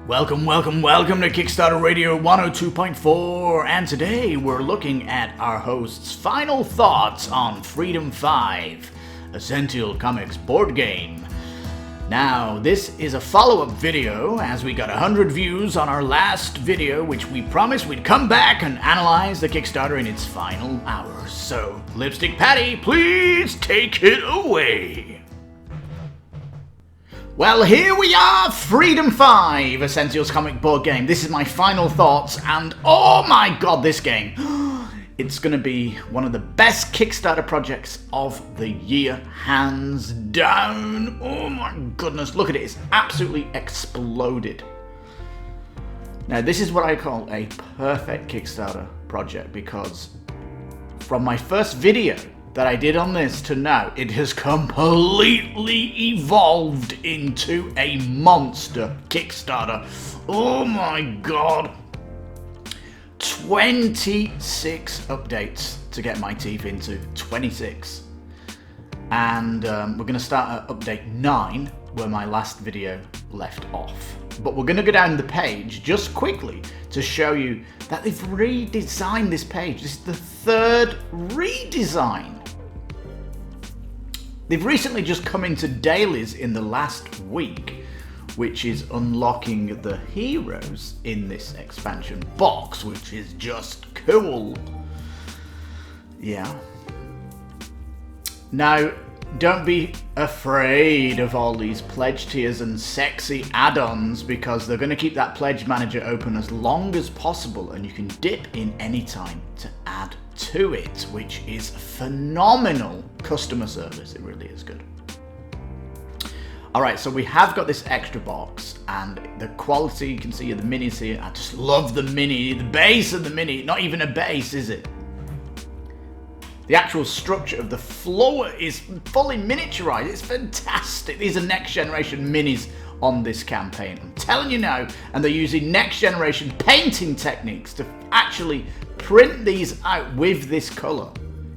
Welcome to Kickstarter Radio 102.4, and today we're looking at our host's final thoughts on Freedom 5, Essential Comics board game. Now, this is a follow-up video, as we got 100 views on our last video, which we promised we'd come back and analyze the Kickstarter in its final hours. So, Lipstickpaddy, please take it away. Well, here we are, Freedom 5, Essentials comic board game. This is my final thoughts, and oh my god, this game. It's going to be one of the best Kickstarter projects of the year, hands down. Oh my goodness, look at it, it's absolutely exploded. Now, this is what I call a perfect Kickstarter project, because from my first video that I did on this to now, it has completely evolved into a monster Kickstarter. Oh my god. 26 updates to get my teeth into. 26. And we're going to start at update 9, where my last video left off. But we're going to go down the page just quickly to show you that they've redesigned this page. This is the third redesign. They've recently just come into dailies in the last week, which is unlocking the heroes in this expansion box, which is just cool. Yeah. Now, don't be afraid of all these pledge tiers and sexy add-ons, because they're going to keep that pledge manager open as long as possible, and you can dip in any time to add to it, which is phenomenal customer service. It really is good. Alright, so we have got this extra box, and the quality, you can see the minis here. I just love the mini, the base of the mini. Not even a base, is it? The actual structure of the floor is fully miniaturized. It's fantastic. These are next generation minis on this campaign. I'm telling you now, and they're using next generation painting techniques to actually print these out with this color.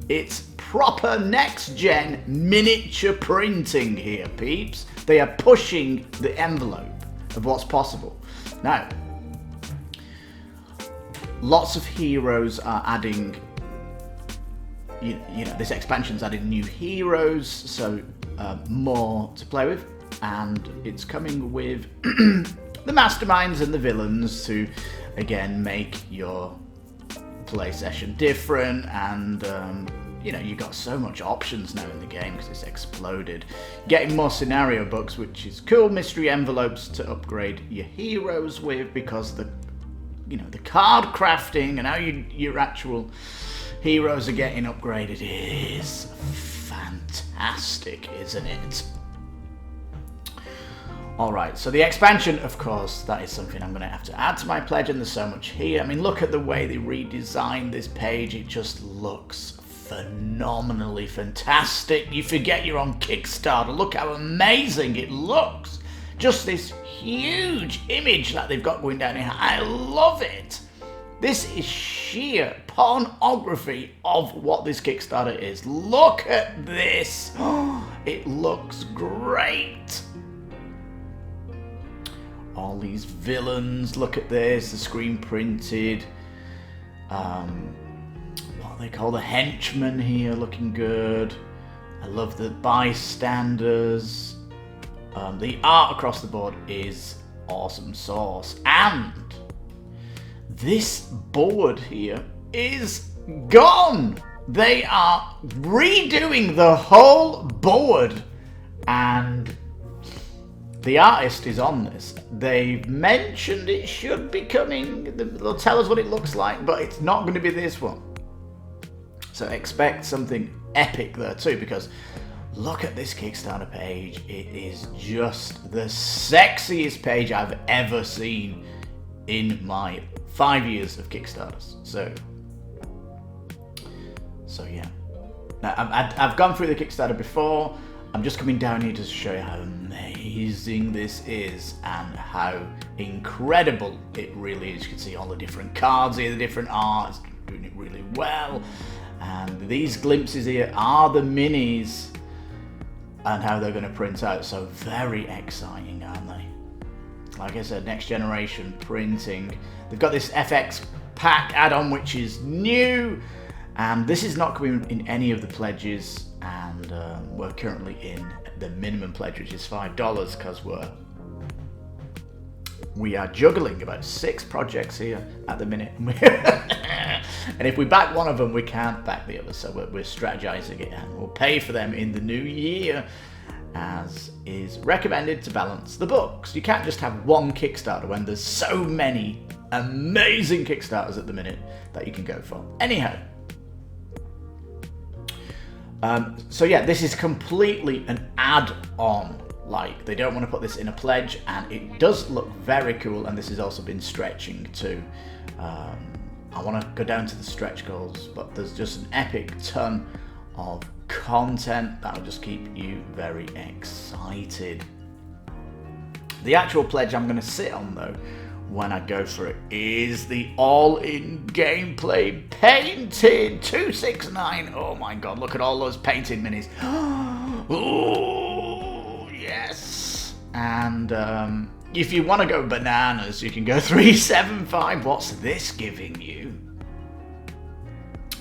It's proper next gen miniature printing here, peeps. They are pushing the envelope of what's possible. Now, lots of heroes are adding, you know, this expansion's added new heroes, so more to play with, and it's coming with the masterminds and the villains to, again, make your play session different, and you know, you got so much options now in the game because it's exploded. Getting more scenario books, which is cool. Mystery envelopes to upgrade your heroes with, because the card crafting and how your actual heroes are getting upgraded is fantastic, isn't it? Alright, so the expansion, of course, that is something I'm going to have to add to my pledge, and there's so much here. I mean, look at the way they redesigned this page. It just looks phenomenally fantastic. You forget you're on Kickstarter. Look how amazing it looks. Just this huge image that they've got going down here. I love it. This is sheer pornography of what this Kickstarter is. Look at this. It looks great. All these villains, look at this, the screen printed. What they call the henchmen here, looking good. I love the bystanders. The art across the board is awesome sauce. And this board here is gone. They are redoing the whole board, and the artist is on this. They've mentioned it should be coming. They'll tell us what it looks like, but it's not going to be this one. So expect something epic there too, because look at this Kickstarter page. It is just the sexiest page I've ever seen in my 5 years of Kickstarters. So yeah. Now, I've gone through the Kickstarter before. I'm just coming down here to show you how amazing this is and how incredible it really is. You can see all the different cards here, the different art. It's doing it really well. And these glimpses here are the minis and how they're going to print out. So very exciting, aren't they? like I said, next generation printing. They've got this FX pack add-on, which is new, and this is not coming in any of the pledges, and we're currently in the minimum pledge, which is $5, because we are juggling about 6 projects here at the minute. And if we back one of them, we can't back the other, so we're strategizing it, and we'll pay for them in the new year, as is recommended to balance the books. You can't just have one Kickstarter when there's so many amazing Kickstarters at the minute that you can go for. Anyhow, so yeah, this is completely an add-on. Like, they don't want to put this in a pledge, and it does look very cool, and this has also been stretching too. I want to go down to the stretch goals, but there's just an epic ton of content that'll just keep you very excited. The actual pledge I'm going to sit on, though, when I go for it, is the all-in gameplay painted 269. Oh my god, look at all those painted minis. Oh, yes. And if you want to go bananas, you can go 375. What's this giving you?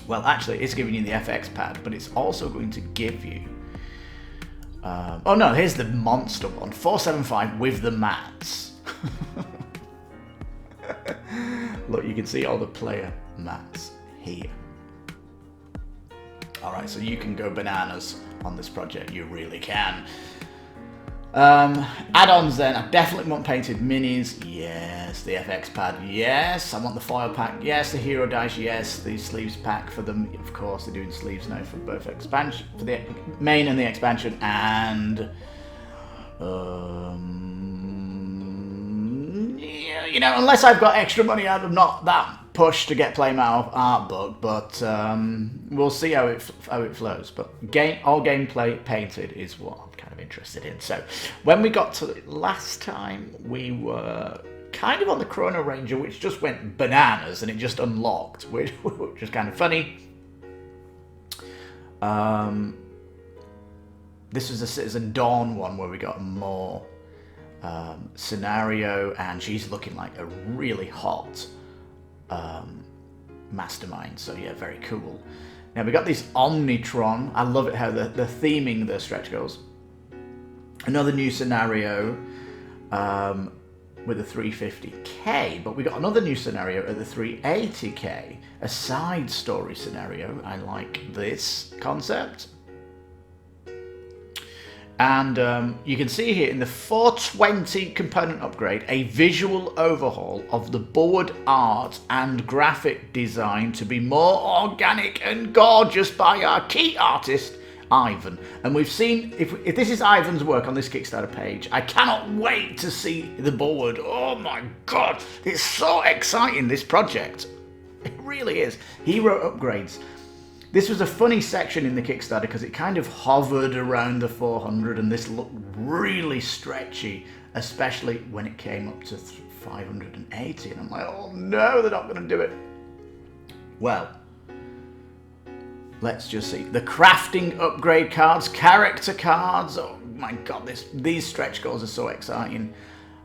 Well, actually, it's giving you the FX pad, but it's also going to give you... oh no, here's the monster one. 475 with the mats. Look, you can see all the player mats here. Alright, so you can go bananas on this project. You really can. Add-ons then, I definitely want painted minis, yes. The FX pad, yes. I want the foil pack, yes. The hero dice, yes. The sleeves pack for them, of course. They're doing sleeves now for both expansion, for the main and the expansion, and yeah, you know, unless I've got extra money, I'm not that pushed to get Playmobil art book, but we'll see how it flows. But all gameplay painted is what I'm kind of interested in. So when we got to it last time, we were kind of on the Chrono Ranger, which just went bananas and it just unlocked, which was kind of funny. This was a Citizen Dawn one where we got more scenario, and she's looking like a really hot mastermind, so yeah, very cool. Now we got this Omnitron. I love it how the theming the stretch goes. Another new scenario with a 350k, but we got another new scenario at the 380k, a side story scenario. I like this concept. And you can see here in the 420 component upgrade, a visual overhaul of the board art and graphic design to be more organic and gorgeous by our key artist, Ivan. And we've seen, if this is Ivan's work on this Kickstarter page, I cannot wait to see the board. Oh my god, it's so exciting, this project. It really is. Hero upgrades. This was a funny section in the Kickstarter because it kind of hovered around the 400, and this looked really stretchy, especially when it came up to 580, and I'm like, oh no, they're not going to do it. Well, let's just see. The crafting upgrade cards, character cards, oh my god, these stretch goals are so exciting.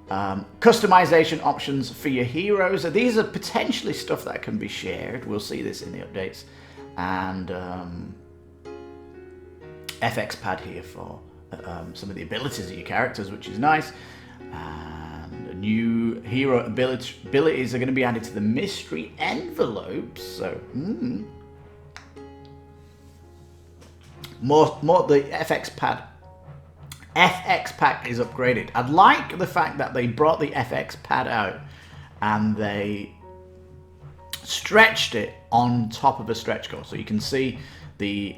Customization options for your heroes. These are potentially stuff that can be shared. We'll see this in the updates. And FX pad here for some of the abilities of your characters, which is nice. And new hero abilities are going to be added to the mystery envelopes. So more the FX pack is upgraded. I like the fact that they brought the FX pad out and they stretched it on top of a stretch goal. So you can see the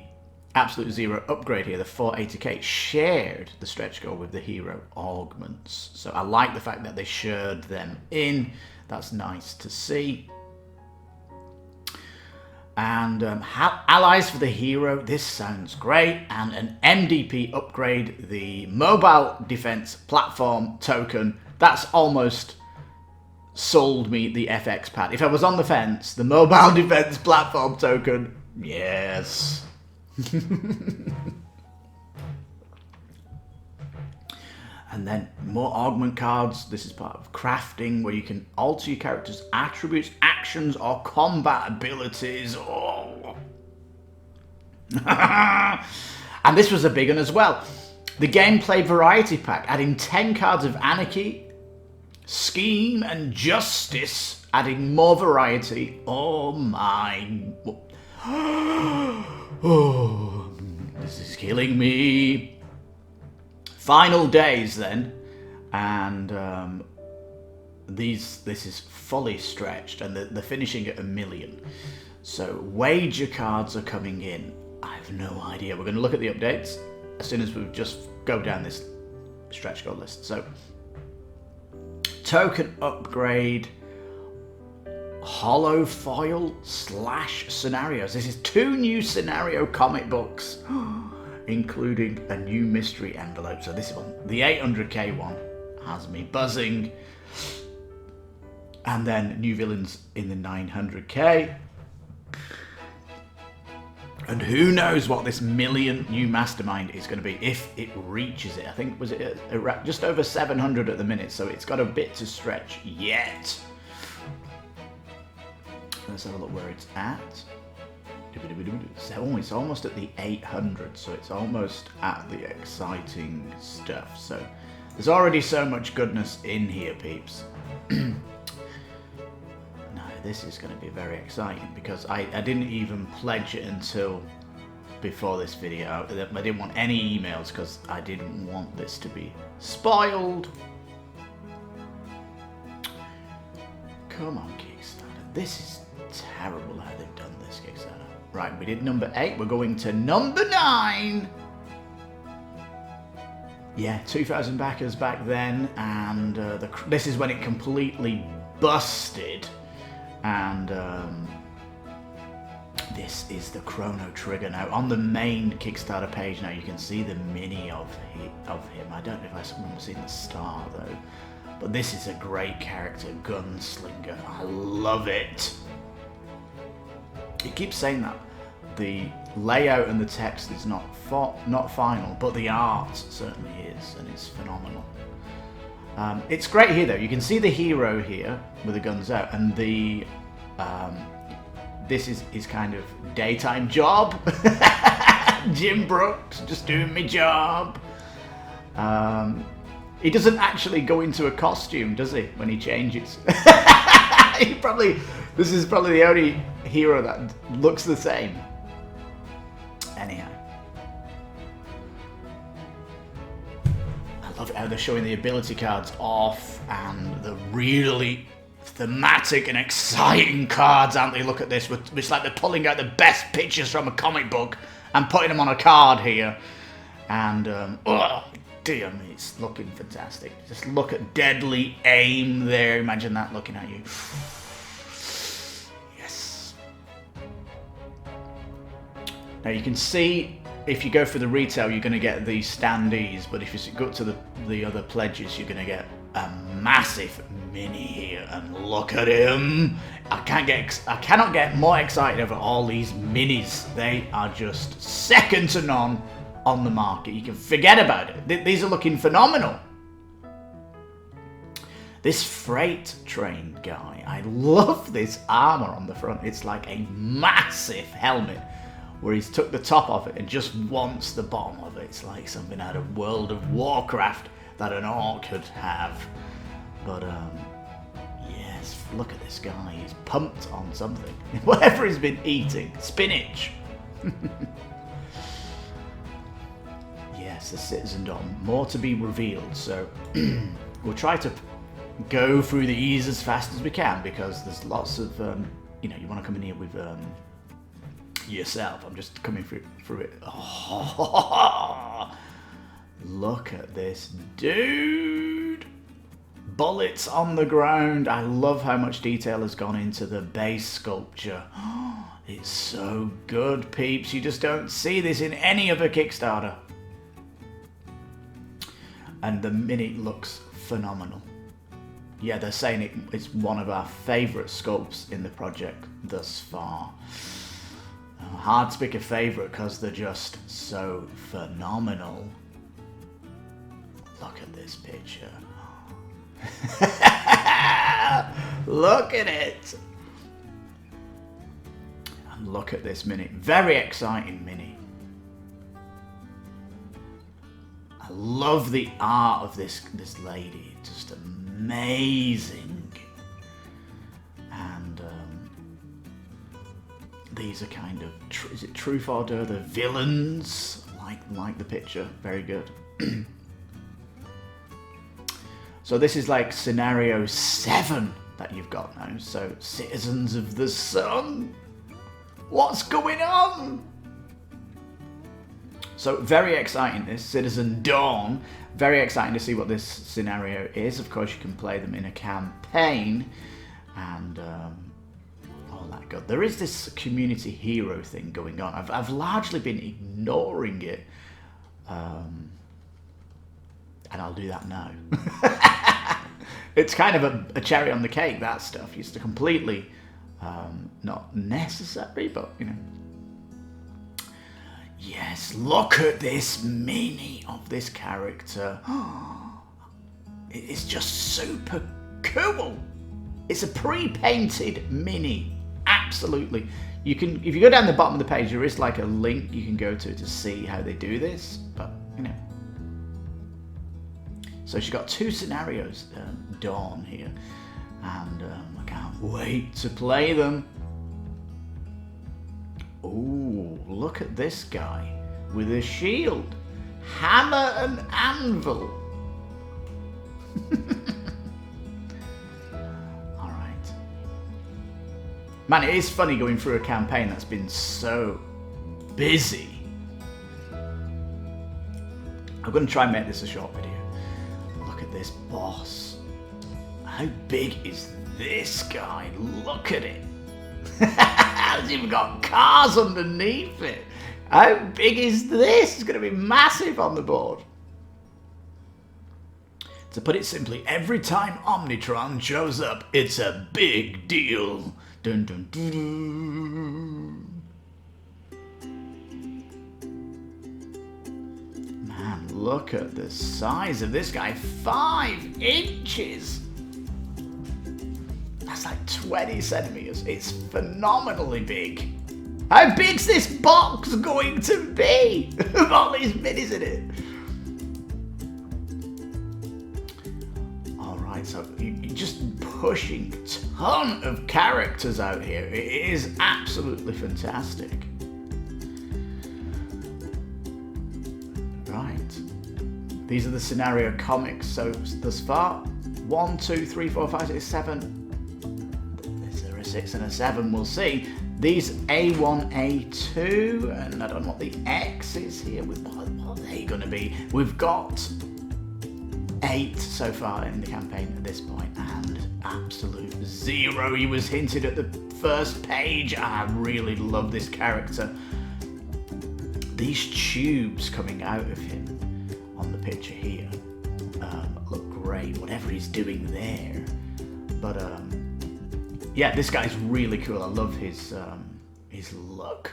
Absolute Zero upgrade here, the 480k, shared the stretch goal with the hero augments. So I like the fact that they shared them in. That's nice to see. And allies for the hero, this sounds great. And an MDP upgrade, the mobile defense platform token. That's almost sold me the FX pad. If I was on the fence, the mobile defense platform token, yes. And then more augment cards. This is part of crafting, where you can alter your character's attributes, actions, or combat abilities. Oh. And this was a big one as well. The gameplay variety pack, adding 10 cards of anarchy, scheme, and justice, adding more variety. Oh my. Oh, this is killing me. Final days then, and this is fully stretched, and they're finishing at 1 million. So wager cards are coming in. I have no idea. We're going to look at the updates as soon as we just go down this stretch goal list. So token upgrade, hollow foil / scenarios. This is 2 new scenario comic books, including a new mystery envelope. So this one, the 800k one, has me buzzing. And then new villains in the 900k. And who knows what this 1 million new mastermind is going to be, if it reaches it. I think, was it just over 700 at the minute, so it's got a bit to stretch yet. Let's have a look where it's at. It's almost at the 800, so it's almost at the exciting stuff. So there's already so much goodness in here, peeps. This is going to be very exciting, because I didn't even pledge it until before this video. I didn't want any emails because I didn't want this to be spoiled. Come on, Kickstarter. This is terrible how they've done this, Kickstarter. Right, we did number 8. We're going to number 9. Yeah, 2,000 backers back then, and this is when it completely busted. And this is the Chrono Trigger now. On the main Kickstarter page now, you can see the mini of him. I don't know if I remember seeing the star though. But this is a great character, gunslinger. I love it. It keeps saying that the layout and the text is not final, but the art certainly is, and it's phenomenal. It's great here though. You can see the hero here with the guns out, and the this is his kind of daytime job. Jim Brooks, just doing my job. He doesn't actually go into a costume, does he, when he changes? This is probably the only hero that looks the same. Anyhow. I love how they're showing the ability cards off, and the really thematic and exciting cards, aren't they? Look at this. It's like they're pulling out the best pictures from a comic book and putting them on a card here. And, oh, dear me, it's looking fantastic. Just look at deadly aim there. Imagine that looking at you. Yes. Now you can see, if you go for the retail, you're going to get these standees, but if you go to the other pledges, you're going to get a massive mini here. And look at him! I cannot get more excited over all these minis. They are just second to none on the market. You can forget about it. These are looking phenomenal. This freight train guy, I love this armor on the front. It's like a massive helmet where he's took the top off it and just wants the bottom of it. It's like something out of World of Warcraft that an orc could have. But yes, look at this guy. He's pumped on something. Whatever he's been eating. Spinach. Yes, the Citizen Dom. More to be revealed. So we'll try to go through these as fast as we can, because there's lots of, you want to come in here with yourself. I'm just coming through it. Oh, look at this dude. Bullets on the ground. I love how much detail has gone into the base sculpture. It's so good, peeps. You just don't see this in any other Kickstarter. And the mini looks phenomenal. Yeah, they're saying it's one of our favourite sculpts in the project thus far. Hard to pick a favourite because they're just so phenomenal. Look at this picture. Look at it. And look at this mini. Very exciting mini. I love the art of this lady. Just amazing. And these are kind of, is it truth or dare? The villains. Like the picture. Very good. So this is like scenario 7 that you've got now. So Citizens of the Sun. What's going on? So very exciting, this Citizen Dawn. Very exciting to see what this scenario is. Of course, you can play them in a campaign and all that good. There is this community hero thing going on. I've largely been ignoring it. And I'll do that now. It's kind of a cherry on the cake, that stuff. It's completely not necessary, but, you know. Yes, look at this mini of this character. It's just super cool. It's a pre-painted mini. Absolutely. You can, if you go down the bottom of the page, there is like a link you can go to see how they do this, but, you know. So she's got 2 scenarios, Dawn here, and I can't wait to play them. Ooh, look at this guy with a shield, hammer and anvil. All right. Man, it is funny going through a campaign that's been so busy. I'm going to try and make this a short video. Look at this boss. How big is this guy? Look at it. It's even got cars underneath it. How big is this? It's going to be massive on the board. To put it simply, every time Omnitron shows up, it's a big deal. Dun, dun, dun, dun. Man, look at the size of this guy. 5 inches. That's like 20 centimeters. It's phenomenally big. How big's this box going to be? With all these minis in it. Alright, so you're just pushing a ton of characters out here. It is absolutely fantastic. Right. These are the scenario comics. So thus far, 1, 2, 3, 4, 5, 6, 7. 6 and a 7, we'll see. These A1, A2, and I don't know what the X is here. What are they going to be? We've got 8 so far in the campaign at this point, and absolute 0. He was hinted at the first page. I really love this character. These tubes coming out of him on the picture here look great. Whatever he's doing there, but yeah, this guy's really cool. I love his look.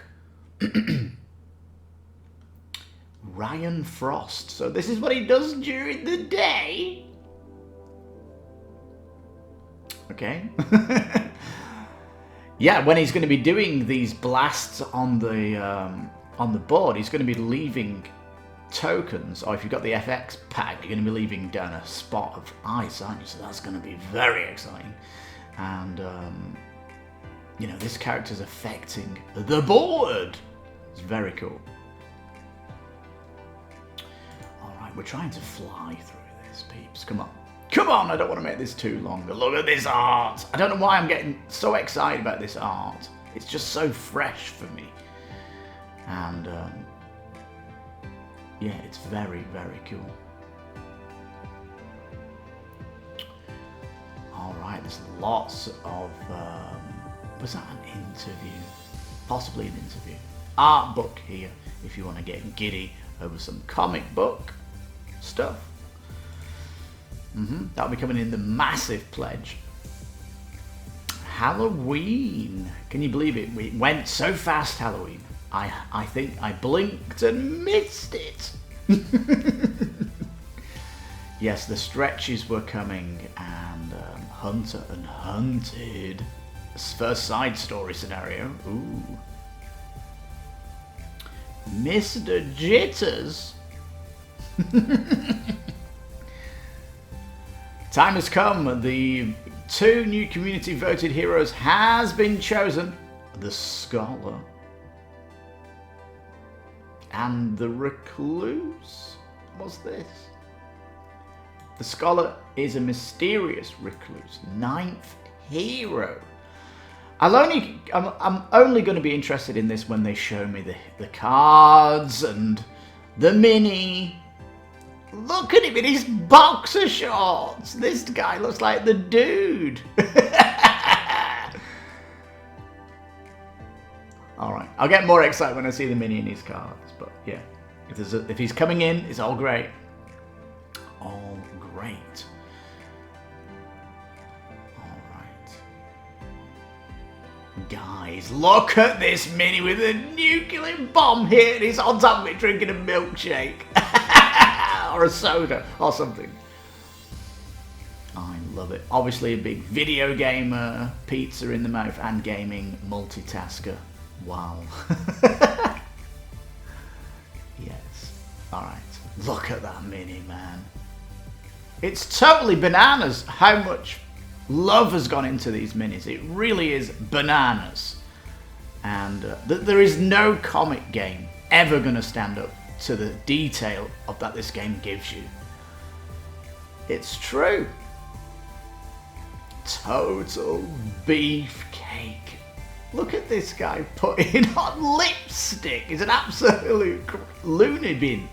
Ryan Frost. So this is what he does during the day. Okay. Yeah, when he's going to be doing these blasts on the board, he's going to be leaving tokens. Or if you've got the FX pack, you're going to be leaving down a spot of ice, aren't you? So that's going to be very exciting. And, you know, this character's affecting the board. It's very cool. Alright, we're trying to fly through this, peeps. Come on. Come on, I don't want to make this too long. But look at this art. I don't know why I'm getting so excited about this art. It's just so fresh for me. And, yeah, it's very, very cool. Alright, there's lots of, was that an interview? Possibly an interview. Art book here, if you want to get giddy over some comic book stuff. That'll be coming in the massive pledge. Halloween. Can you believe it? We went so fast, Halloween. I think I blinked and missed it. Yes, the stretches were coming, and Hunter and Hunted. First side story scenario. Ooh. Mr. Jitters. Time has come. The 2 new community voted heroes has been chosen. The Scholar and the Recluse. What's this? The Scholar is a mysterious recluse, 9th hero. I'm only going to be interested in this when they show me the cards and the mini. Look at him in his boxer shorts. This guy looks like the dude. Alright, I'll get more excited when I see the mini in his cards. But yeah, if he's coming in, it's all great. All great. Alright. Guys, look at this mini with a nuclear bomb here, and he's on top of it drinking a milkshake. Or a soda, or something. I love it. Obviously a big video gamer, pizza in the mouth, and gaming multitasker. Wow. Yes. Alright. Look at that mini, man. It's totally bananas how much love has gone into these minis. It really is bananas. And there is no comic game ever going to stand up to the detail of that this game gives you. It's true. Total beefcake. Look at this guy putting on lipstick. He's an absolute loony bin.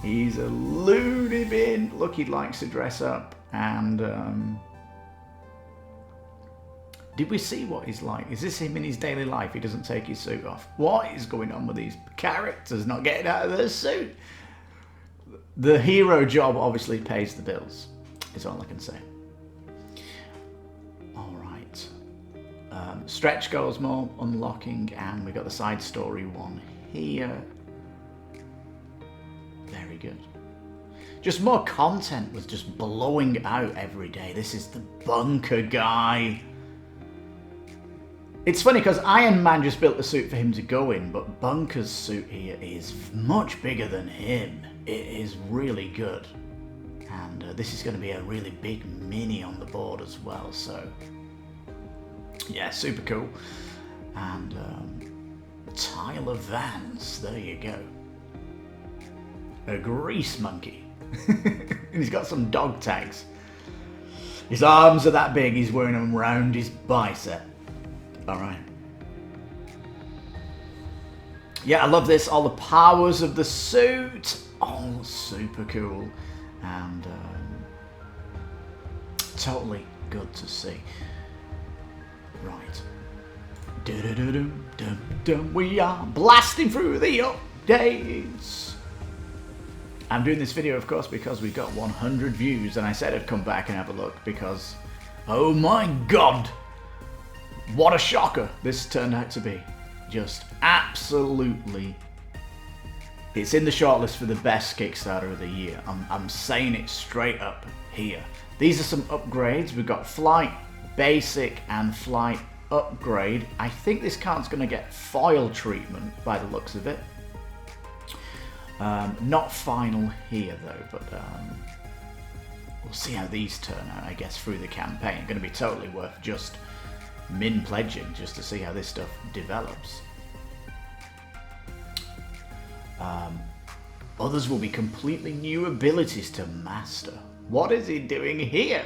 He's a loony bin. Look, he likes to dress up. And did we see what he's like? Is this him in his daily life? He doesn't take his suit off. What is going on with these characters not getting out of their suit? The hero job obviously pays the bills, is all I can say. Alright. Stretch goals more, unlocking, and we got the side story one here. Very good. Just more content was just blowing out every day. This is the bunker guy. It's funny because Iron Man just built the suit for him to go in, but Bunker's suit here is much bigger than him. It is really good. And this is going to be a really big mini on the board as well, so yeah, super cool. And Tyler Vance, there you go. A grease monkey. And he's got some dog tags. His arms are that big, he's wearing them round his bicep. Alright. Yeah, I love this. All the powers of the suit. Oh, super cool. And totally good to see. Right. Dum-dum-dum-dum. We are blasting through the updates. I'm doing this video, of course, because we got 100 views, and I said I'd come back and have a look because, oh my god, what a shocker this turned out to be. Just absolutely. It's in the shortlist for the best Kickstarter of the year. I'm saying it straight up here. These are some upgrades. We've got Flight Basic and Flight Upgrade. I think this card's going to get foil treatment by the looks of it. Not final here though, but we'll see how these turn out, I guess, through the campaign. Going to be totally worth just min pledging just to see how this stuff develops. Others will be completely new abilities to master. What is he doing here?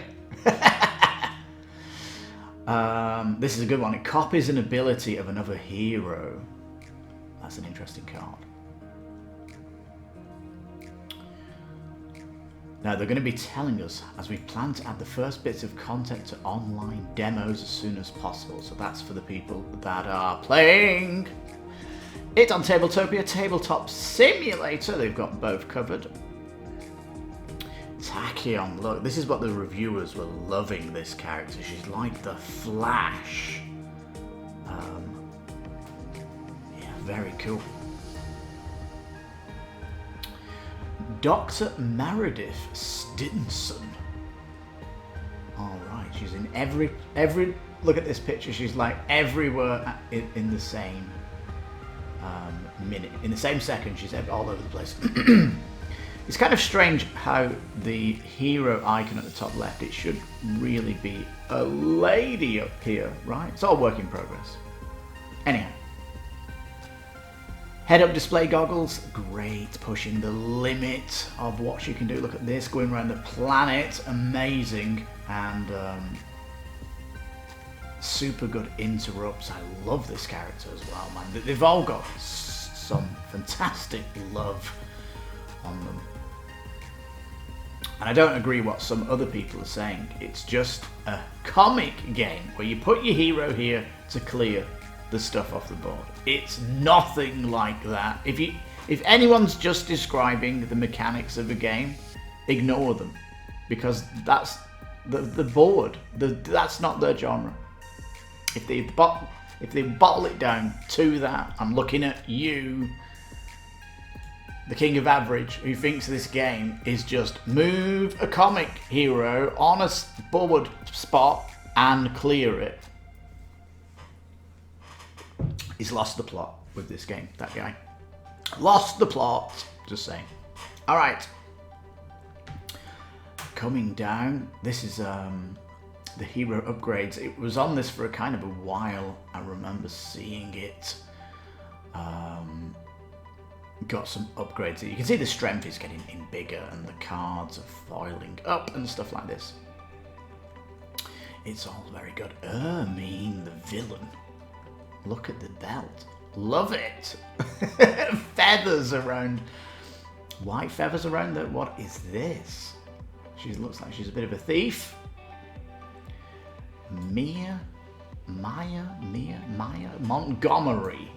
This is a good one. It copies an ability of another hero. That's an interesting card. Now they're going to be telling us as we plan to add the first bits of content to online demos as soon as possible. So that's for the people that are playing it on Tabletopia, Tabletop Simulator. They've got both covered. Tachyon, look, this is what the reviewers were loving, this character. She's like the Flash. Yeah, very cool. Dr. Meredith Stinson. All right, she's in every. Look at this picture. She's like everywhere in the same minute, in the same second. She's all over the place. It's kind of strange how the hero icon at the top left, it should really be a lady up here, right? It's all work in progress. Anyhow. Head-up display goggles, great, pushing the limit of what you can do. Look at this, going around the planet, amazing, and super good interrupts. I love this character as well, man. They've all got some fantastic love on them. And I don't agree what some other people are saying. It's just a comic game where you put your hero here to clear the stuff off the board. It's nothing like that. If anyone's just describing the mechanics of a game, ignore them, because that's the board. That's not their genre. If they bottle it down to that, I'm looking at you, the king of average, who thinks this game is just move a comic hero on a board spot and clear it. He's lost the plot with this game, that guy. Lost the plot, just saying. All right. Coming down, this is the hero upgrades. It was on this for a kind of a while. I remember seeing it. Got some upgrades. You can see the strength is getting in bigger and the cards are foiling up and stuff like this. It's all very good. Ermine the villain. Look at the belt. Love it. Feathers around. White feathers around there. What is this? She looks like she's a bit of a thief. Maya Montgomery.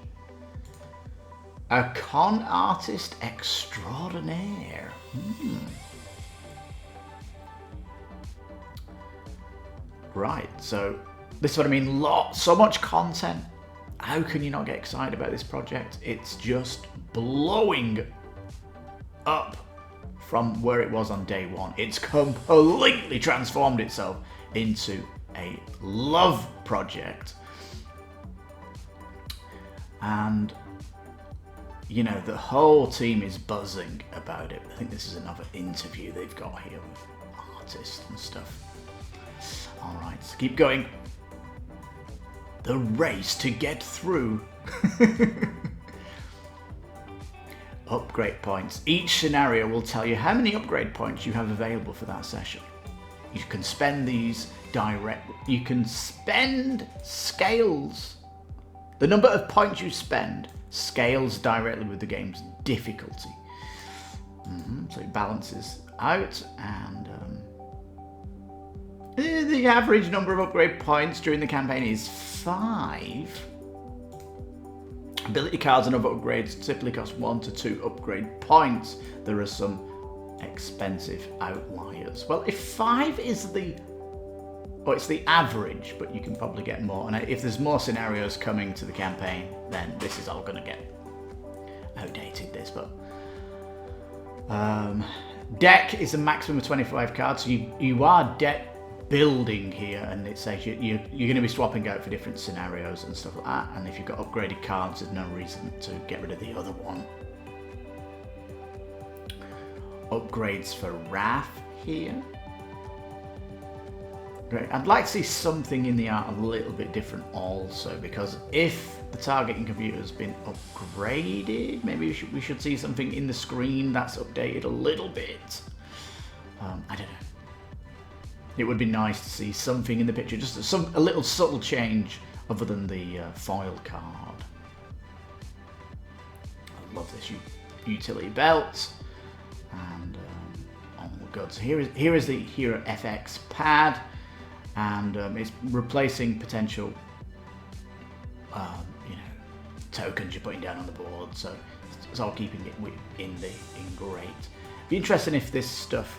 A con artist extraordinaire. Right, so this is what I mean. So much content. How can you not get excited about this project? It's just blowing up from where it was on day one. It's completely transformed itself into a love project. And, you know, the whole team is buzzing about it. I think this is another interview they've got here with artists and stuff. All right, so keep going. The race to get through. Upgrade points. Each scenario will tell you how many upgrade points you have available for that session. You can spend these directly. You can spend scales. The number of points you spend scales directly with the game's difficulty. So it balances out, and the average number of upgrade points during the campaign is 5. Ability cards and other upgrades typically cost 1 to 2 upgrade points. There are some expensive outliers. Well, if 5 is it's the average, but you can probably get more. And if there's more scenarios coming to the campaign, then this is all going to get outdated, this. But deck is a maximum of 25 cards. So you are deck building here, and it says you're going to be swapping out for different scenarios and stuff like that. And if you've got upgraded cards, there's no reason to get rid of the other one. Upgrades for Wrath here. Great. I'd like to see something in the art a little bit different also, because if the targeting computer has been upgraded, maybe we should see something in the screen that's updated a little bit. I don't know. It would be nice to see something in the picture, just a little subtle change other than the foil card. I love this utility belt, and on the goods. Here is the Hero FX pad, and it's replacing potential, tokens you're putting down on the board. So it's all keeping it in great. Be interesting if this stuff.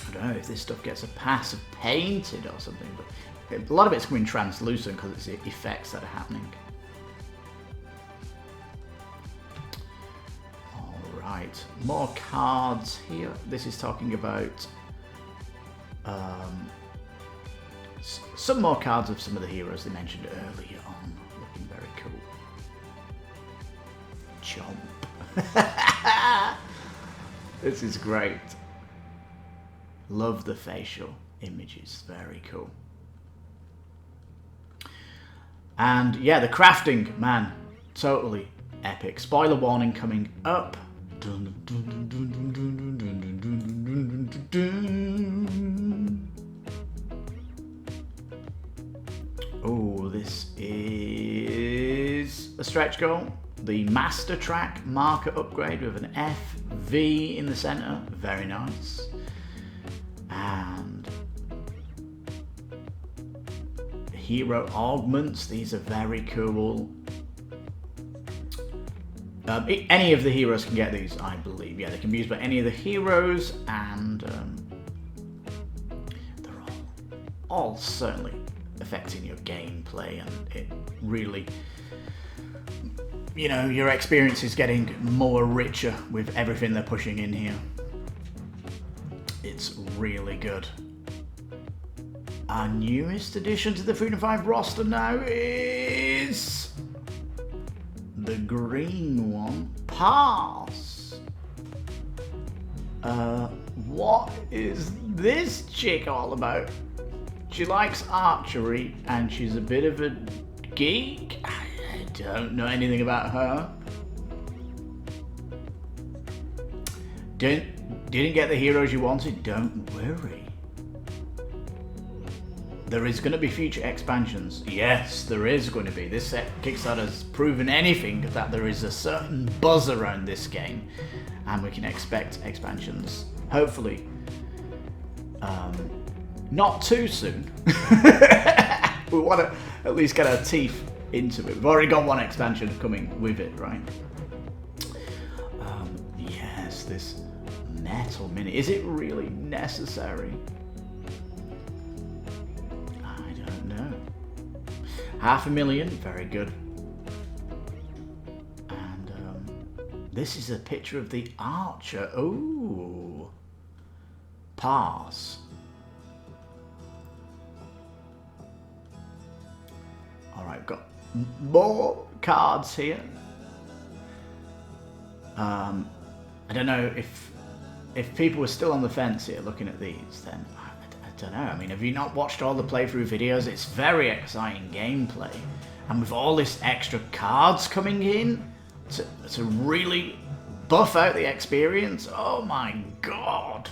I don't know if this stuff gets a pass of painted or something, but a lot of it's coming translucent because it's the effects that are happening. Alright, Right, more cards here. This is talking about some more cards of some of the heroes they mentioned earlier on. Looking very cool. Chomp. This is great. Love the facial images. Very cool. And yeah, the crafting, man, totally epic. Spoiler warning coming up. Oh, this is a stretch goal. The Master Track marker upgrade with an FV in the center. Very nice. And hero augments. These are very cool. Any of the heroes can get these, I believe. Yeah, they can be used by any of the heroes, and they're all certainly affecting your gameplay, and it really, you know, your experience is getting more richer with everything they're pushing in here. It's really good. Our newest addition to the Freedom 5 roster now is the green one, Pass. What is this chick all about? She likes archery and she's a bit of a geek. I don't know anything about her. Didn't get the heroes you wanted? Don't worry. There is going to be future expansions. Yes, there is going to be. This Kickstarter's proven anything that there is a certain buzz around this game, and we can expect expansions. Hopefully, not too soon. We want to at least get our teeth into it. We've already got one expansion coming with it, right? Yes, this metal mini. Is it really necessary? $500,000, very good. And this is a picture of the archer. Ooh, Pass. All right, got more cards here. I don't know if people were still on the fence here looking at these, then I don't know. I mean, have you not watched all the playthrough videos? It's very exciting gameplay, and with all this extra cards coming in to really buff out the experience, oh my god!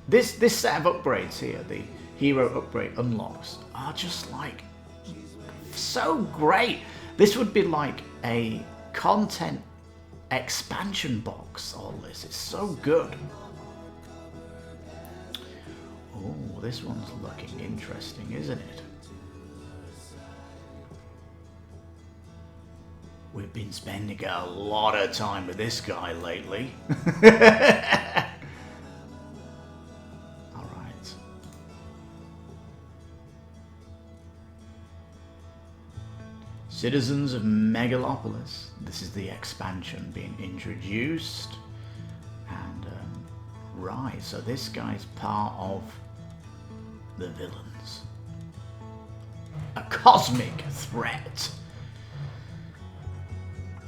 This set of upgrades here, the hero upgrade unlocks, are just like so great. This would be like a content expansion box. All this is so good. Oh, this one's looking interesting, isn't it? We've been spending a lot of time with this guy lately. Alright. Citizens of Megalopolis. This is the expansion being introduced. And, right, so this guy's part of the villains. A cosmic threat.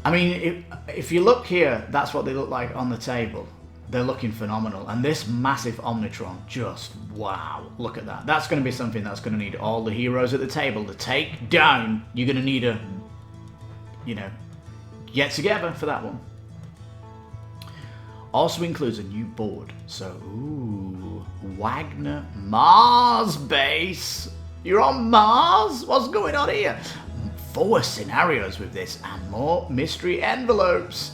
I mean, if you look here, that's what they look like on the table. They're looking phenomenal. And this massive Omnitron, just wow, look at that. That's going to be something that's going to need all the heroes at the table to take down. You're going to need a, you know, get together for that one. Also includes a new board. So, ooh, Wagner Mars base. You're on Mars? What's going on here? 4 scenarios with this and more mystery envelopes.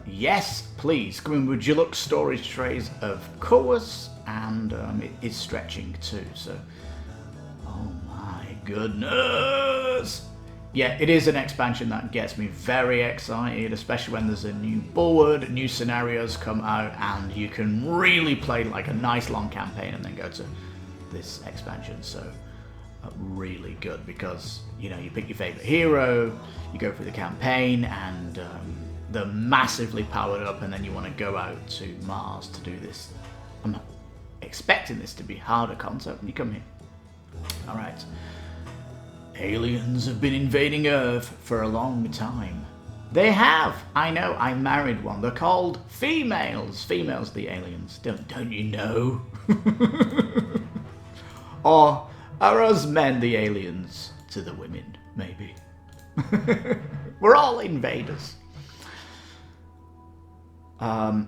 Yes, please. Come in with Deluxe storage trays, of course, and it is stretching too. So, oh my goodness. Yeah, it is an expansion that gets me very excited, especially when there's a new board, new scenarios come out, and you can really play like a nice long campaign and then go to this expansion. So, really good because, you know, you pick your favorite hero, you go through the campaign, and they're massively powered up, and then you want to go out to Mars to do this. I'm expecting this to be harder concept when you come here. Alright. Aliens have been invading Earth for a long time. They have! I know, I married one. They're called females. Females the aliens. Don't you know? Or are us men the aliens to the women, maybe? We're all invaders. The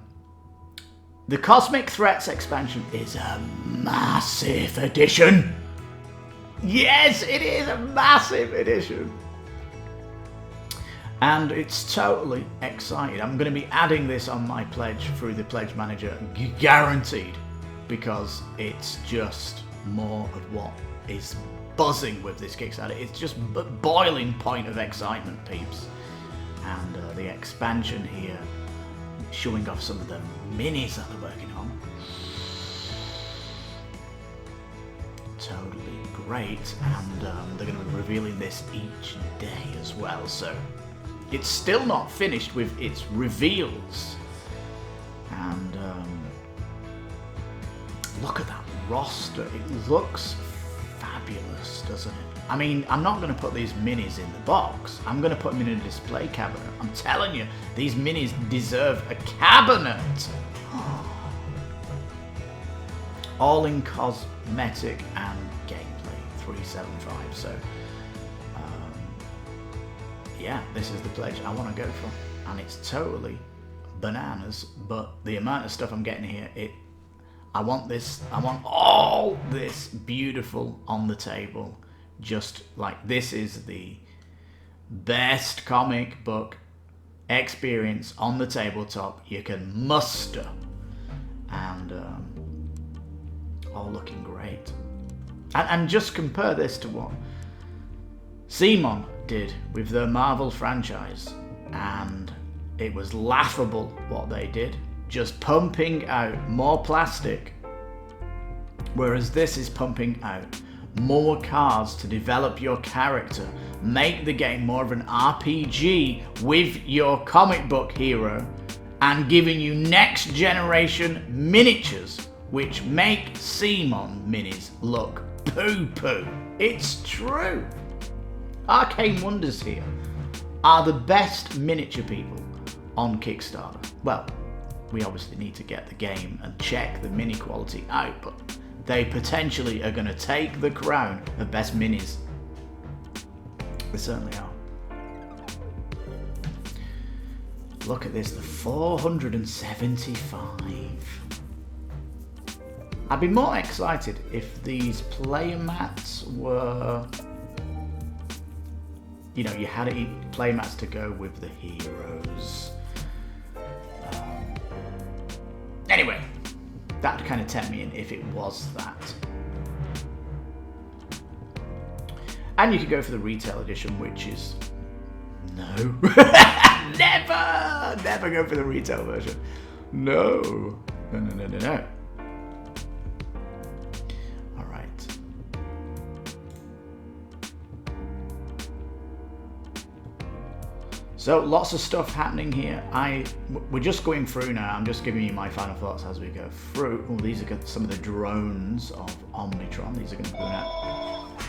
Cosmic Threats expansion is a massive edition. Yes, it is a massive edition. And it's totally exciting. I'm going to be adding this on my pledge through the pledge manager, guaranteed, because it's just more of what is buzzing with this Kickstarter. It's just boiling point of excitement, peeps. And the expansion here, showing off some of the minis that they're working on. Totally great, and they're going to be revealing this each day as well, so it's still not finished with its reveals. And look at that roster, it looks fabulous, doesn't it? I mean, I'm not going to put these minis in the box, I'm going to put them in a display cabinet. I'm telling you, these minis deserve a cabinet. All in cosmetic and gameplay, 375. So, yeah, this is the pledge I want to go for, and it's totally bananas. But the amount of stuff I'm getting here, I want this. I want all this beautiful on the table. Just like this is the best comic book experience on the tabletop you can muster, and all looking great. And just compare this to what Simon did with the Marvel franchise, and it was laughable what they did, just pumping out more plastic, whereas this is pumping out more cards to develop your character, make the game more of an RPG with your comic book hero, and giving you next generation miniatures which make Simon minis look poo-poo. It's true. Arcane Wonders here are the best miniature people on Kickstarter. Well, we obviously need to get the game and check the mini quality out, but they potentially are going to take the crown of best minis. They certainly are. Look at this, the 475. I'd be more excited if these player mats were, you know, you had player mats to go with the heroes. Anyway, that would kind of tempt me in if it was that. And you could go for the retail edition, which is no. Never go for the retail version. No. All right. So lots of stuff happening here. We're just going through now. I'm just giving you my final thoughts as we go through. Oh, these are some of the drones of Omnitron. These are going to be going out.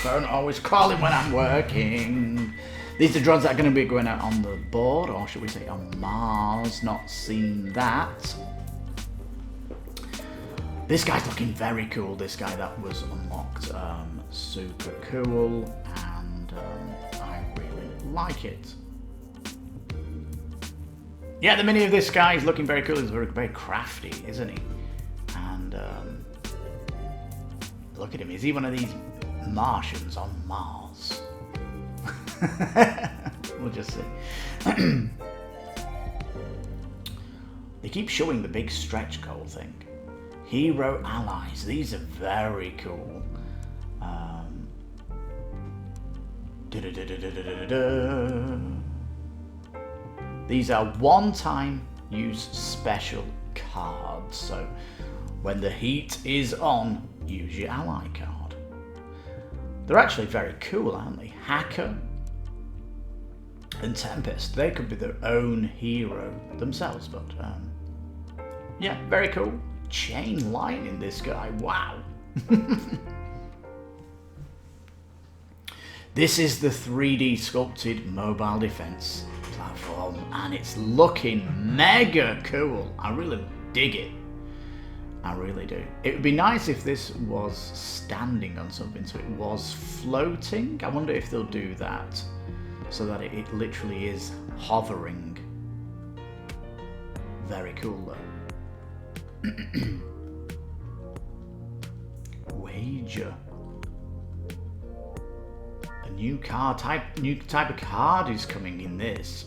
Phone always calling when I'm working. These are drones that are going to be going out on the board, or should we say on Mars. Not seen that. This guy's looking very cool. This guy that was unlocked, super cool, and I really like it. Yeah, the mini of this guy is looking very cool. He's very, very crafty, isn't he? And look at him. Is he one of these Martians on Mars? We'll just see. They keep showing the big stretch goal thing. Hero allies. These are very cool. These are one-time use special cards. So when the heat is on, use your ally card. They're actually very cool, aren't they? Hacker and Tempest. They could be their own hero themselves, but yeah, very cool. Chain lightning, this guy. Wow. This is the 3D sculpted mobile defense platform, and it's looking mega cool. I really dig it. I really do. It would be nice if this was standing on something, so it was floating. I wonder if they'll do that so that it literally is hovering. Very cool though. Wager. A new type of card is coming in this.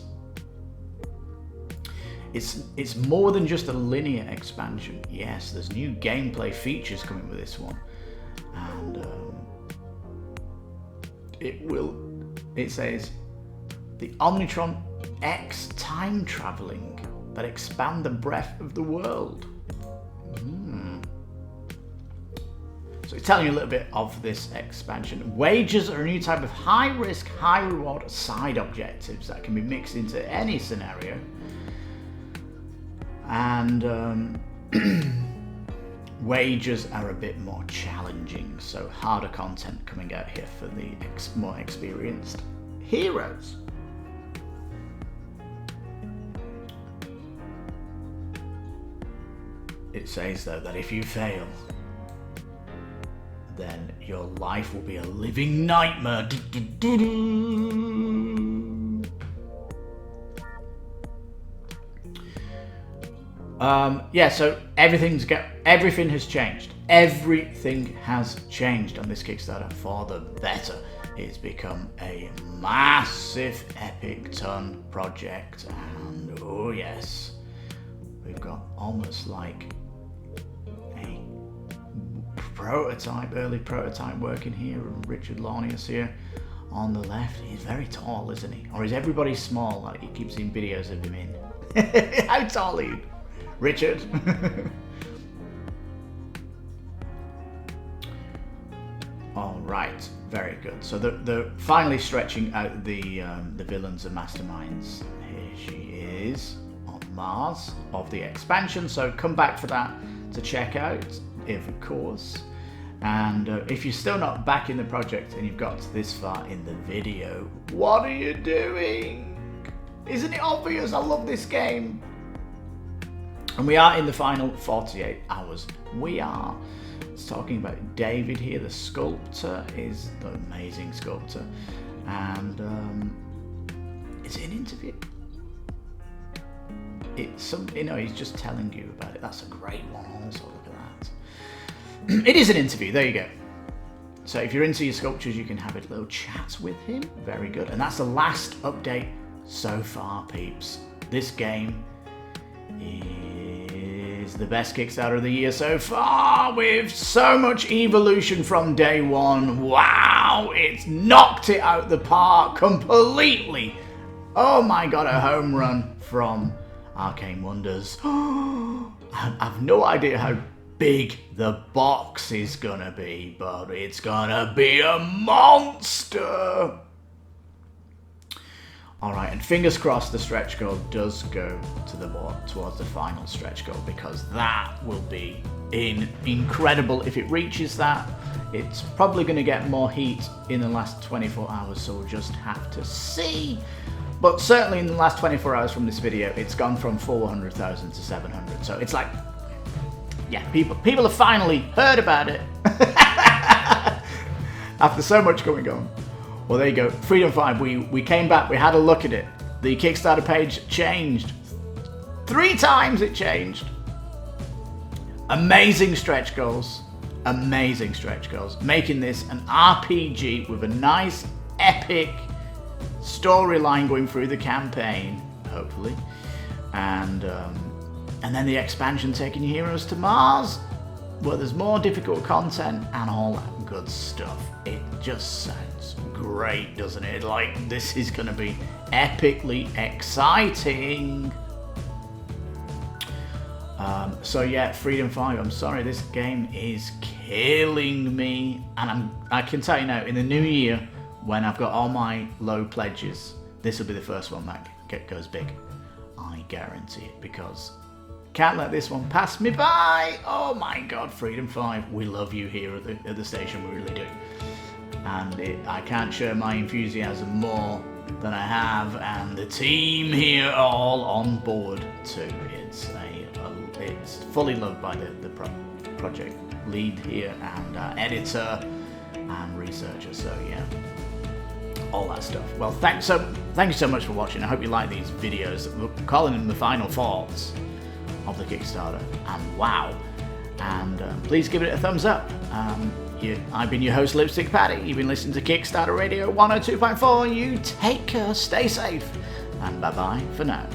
It's more than just a linear expansion. Yes, there's new gameplay features coming with this one, and it says the Omnitron X time traveling that expand the breadth of the world. So it's telling you a little bit of this expansion. Wagers are a new type of high-risk, high-reward side objectives that can be mixed into any scenario. And wagers are a bit more challenging, so harder content coming out here for the more experienced heroes. It says though that if you fail, then your life will be a living nightmare. Yeah, so everything has changed. Everything has changed on this Kickstarter for the better. It's become a massive epic ton project, and oh yes, we've got almost like a early prototype working here. Richard Launius here on the left. He's very tall, isn't he? Or is everybody small? Like, he keeps seeing videos of him in. How tall are you, Richard? All right, very good. So they're finally stretching out the villains and masterminds. Here she is on Mars of the expansion. So come back for that to check out, of course. And if you're still not back in the project and you've got this far in the video, what are you doing? Isn't it obvious? I love this game. And we are in the final 48 hours. We are. It's talking about David here. The sculptor is the amazing sculptor. And is it an interview? It's some, he's just telling you about it. That's a great one also. Look at that. It is an interview. There you go. So if you're into your sculptures, you can have a little chat with him. Very good. And that's the last update so far, peeps. This game is the best Kickstarter of the year so far, with so much evolution from day one. Wow, it's knocked it out the park completely. Oh my god, a home run from Arcane Wonders. I've no idea how big the box is gonna be, but it's gonna be a monster. Alright, and fingers crossed the stretch goal does go to towards the final stretch goal, because that will be incredible if it reaches that. It's probably going to get more heat in the last 24 hours, so we'll just have to see. But certainly in the last 24 hours from this video, it's gone from 400,000 to 700. So it's like, yeah, people have finally heard about it after so much going on. Well, there you go. Freedom 5, we came back, we had a look at it. The Kickstarter page changed. 3 times it changed. Amazing stretch goals. Amazing stretch goals. Making this an RPG with a nice, epic storyline going through the campaign, hopefully. And then the expansion taking your heroes to Mars, where there's more difficult content and all that good stuff. It just sounds great, doesn't it? Like, this is going to be epically exciting. So yeah, Freedom 5, I'm sorry, this game is killing me. And I can tell you now, in the new year, when I've got all my low pledges, this will be the first one that goes big. I guarantee it, because can't let this one pass me by. Oh my god, Freedom 5, we love you here at the station, we really do. And I can't share my enthusiasm more than I have, and the team here are all on board too. It's fully loved by the project lead here, and editor and researcher, so yeah, all that stuff. Well, thank you so much for watching. I hope you like these videos. We're calling them the final thoughts of the Kickstarter, and wow, and please give it a thumbs up. I've been your host, Lipstickpaddy. You've been listening to Kickstarter Radio 102.4. You take care, stay safe, and bye-bye for now.